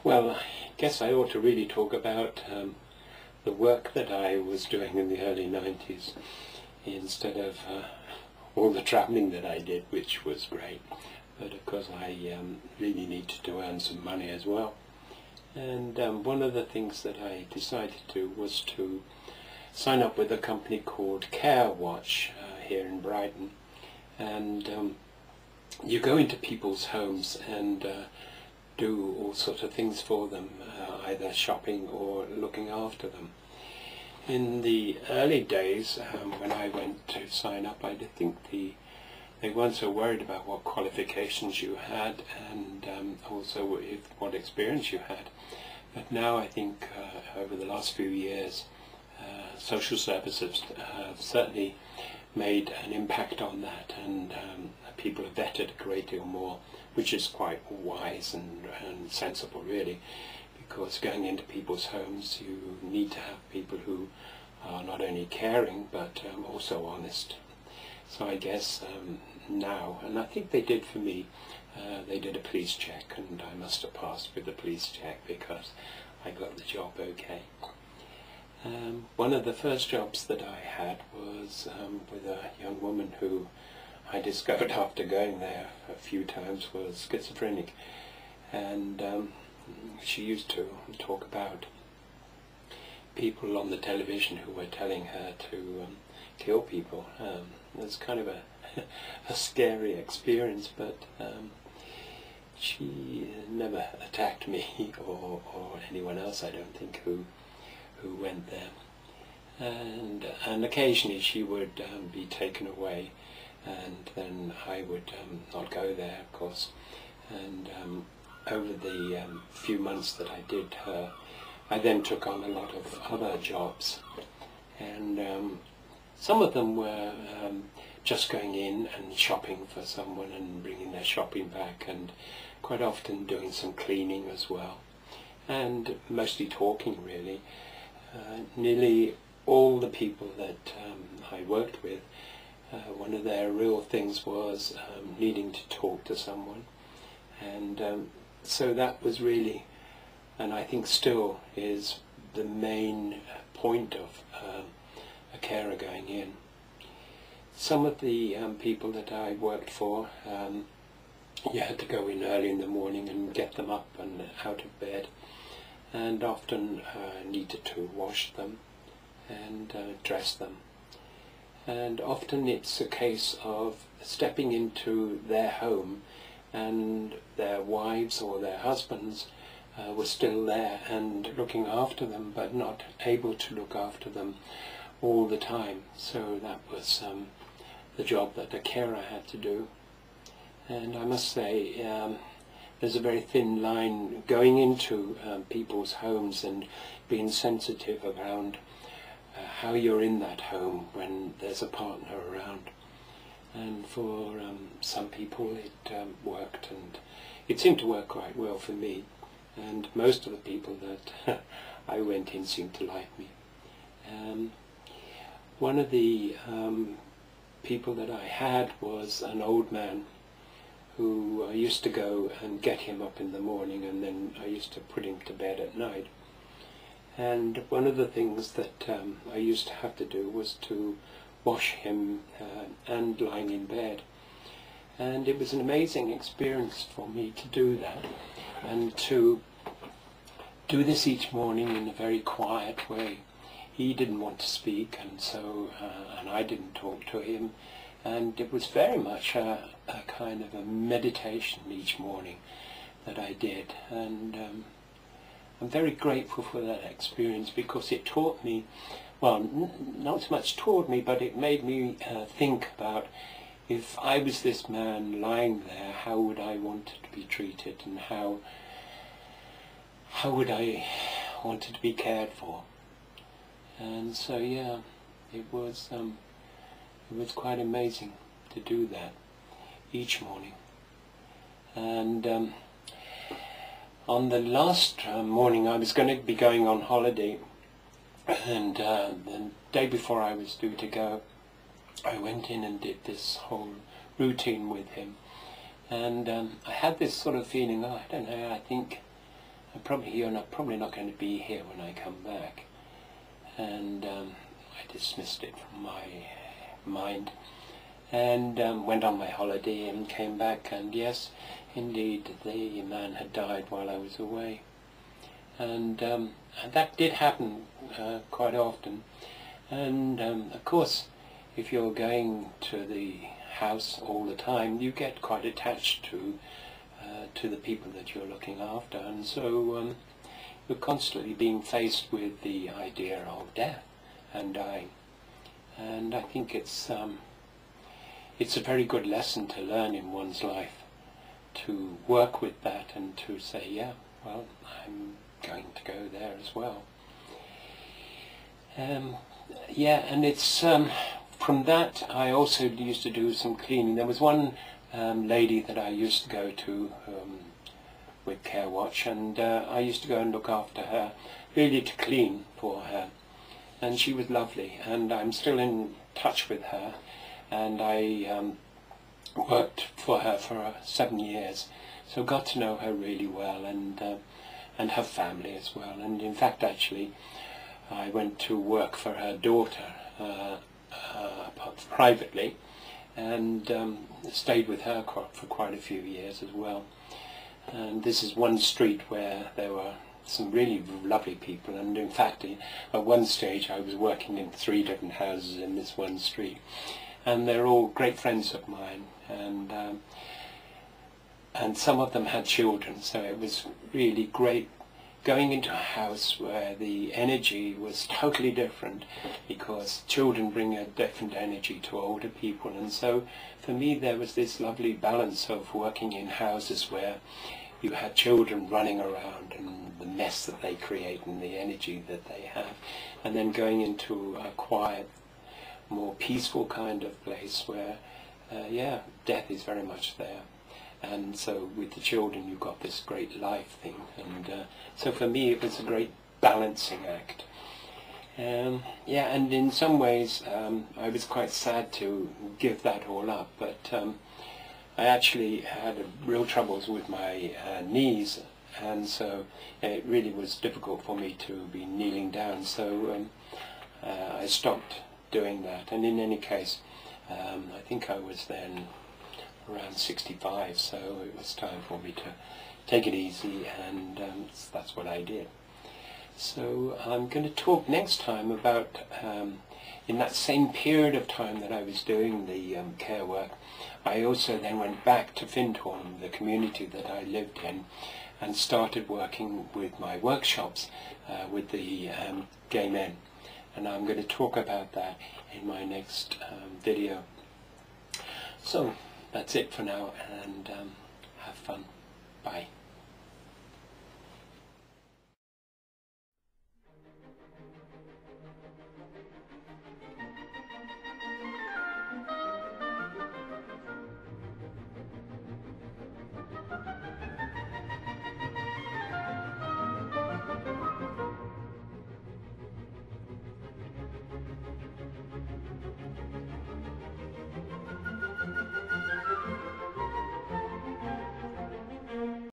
Well, I guess I ought to really talk about the work that I was doing in the early 90s instead of all the travelling that I did, which was great. But of course I really needed to earn some money as well. And one of the things that I decided to do was to sign up with a company called CareWatch here in Brighton. And you go into people's homes and do all sorts of things for them, either shopping or looking after them. In the early days, when I went to sign up, I think they weren't so worried about what qualifications you had and also what experience you had. But now I think over the last few years, social services have certainly made an impact on that, and people are vetted a great deal more, which is quite wise and sensible really, because going into people's homes you need to have people who are not only caring but also honest. So I guess now, and I think they did for me, they did a police check and I must have passed with the police check because I got the job okay. One of the first jobs that I had was with a young woman who I discovered after going there a few times was schizophrenic, and she used to talk about people on the television who were telling her to kill people. It was kind of a scary experience, but she never attacked me or anyone else, I don't think, who went there. And occasionally she would be taken away, and then I would not go there, of course. And over the few months that I did her, I then took on a lot of other jobs, and some of them were just going in and shopping for someone and bringing their shopping back, and quite often doing some cleaning as well, and mostly talking really. Nearly all the people that I worked with, one of their real things was needing to talk to someone, and so that was really, and I think still is, the main point of a carer going in. Some of the people that I worked for, you had to go in early in the morning and get them up and out of bed, and often needed to wash them and dress them. And often it's a case of stepping into their home and their wives or their husbands were still there and looking after them, but not able to look after them all the time. So that was the job that a carer had to do. And I must say, there's a very thin line going into people's homes and being sensitive around how you're in that home when there's a partner around. And for some people it worked, and it seemed to work quite well for me, and most of the people that I went in seemed to like me. One of the people that I had was an old man who I used to go and get him up in the morning, and then I used to put him to bed at night. And one of the things that I used to have to do was to wash him and lying in bed. And it was an amazing experience for me to do that, and to do this each morning in a very quiet way. He didn't want to speak, and so and I didn't talk to him, and it was very much a kind of a meditation each morning that I did. And I'm very grateful for that experience, because it taught me, well, not so much taught me, but it made me think about, if I was this man lying there, how would I want to be treated, and how would I want to be cared for. And so yeah, it was quite amazing to do that each morning. And on the last morning, I was going to be going on holiday, and the day before I was due to go, I went in and did this whole routine with him, and I had this sort of feeling, oh, I don't know, I think you're probably not going to be here when I come back. And I dismissed it from my mind, and went on my holiday and came back, and yes, indeed, the man had died while I was away. And that did happen quite often. And of course, if you're going to the house all the time, you get quite attached to the people that you're looking after, and so you're constantly being faced with the idea of death and dying. And I think it's a very good lesson to learn in one's life, to work with that and to say, yeah, well, I'm going to go there as well. Yeah, and it's from that I also used to do some cleaning. There was one lady that I used to go to with Care Watch, and I used to go and look after her, really to clean for her. And she was lovely, and I'm still in touch with her, and I worked for her for 7 years, so got to know her really well, and her family as well. And in fact, actually, I went to work for her daughter privately, and stayed with her for quite a few years as well. And this is one street where there were some really lovely people, and in fact at one stage I was working in 3 different houses in this one street, and they're all great friends of mine, and some of them had children, so it was really great going into a house where the energy was totally different, because children bring a different energy to older people. And so for me there was this lovely balance of working in houses where you had children running around and the mess that they create and the energy that they have, and then going into a quiet, more peaceful kind of place where yeah, death is very much there. And so with the children you've got this great life thing, and so for me it was a great balancing act. Yeah, and in some ways I was quite sad to give that all up, but I actually had real troubles with my knees, and so it really was difficult for me to be kneeling down, so I stopped doing that. And in any case, I think I was then around 65, so it was time for me to take it easy, and that's what I did. So I'm going to talk next time about, in that same period of time that I was doing the care work, I also then went back to Findhorn, the community that I lived in, and started working with my workshops with the gay men. And I'm going to talk about that in my next video. So that's it for now, and have fun. Bye.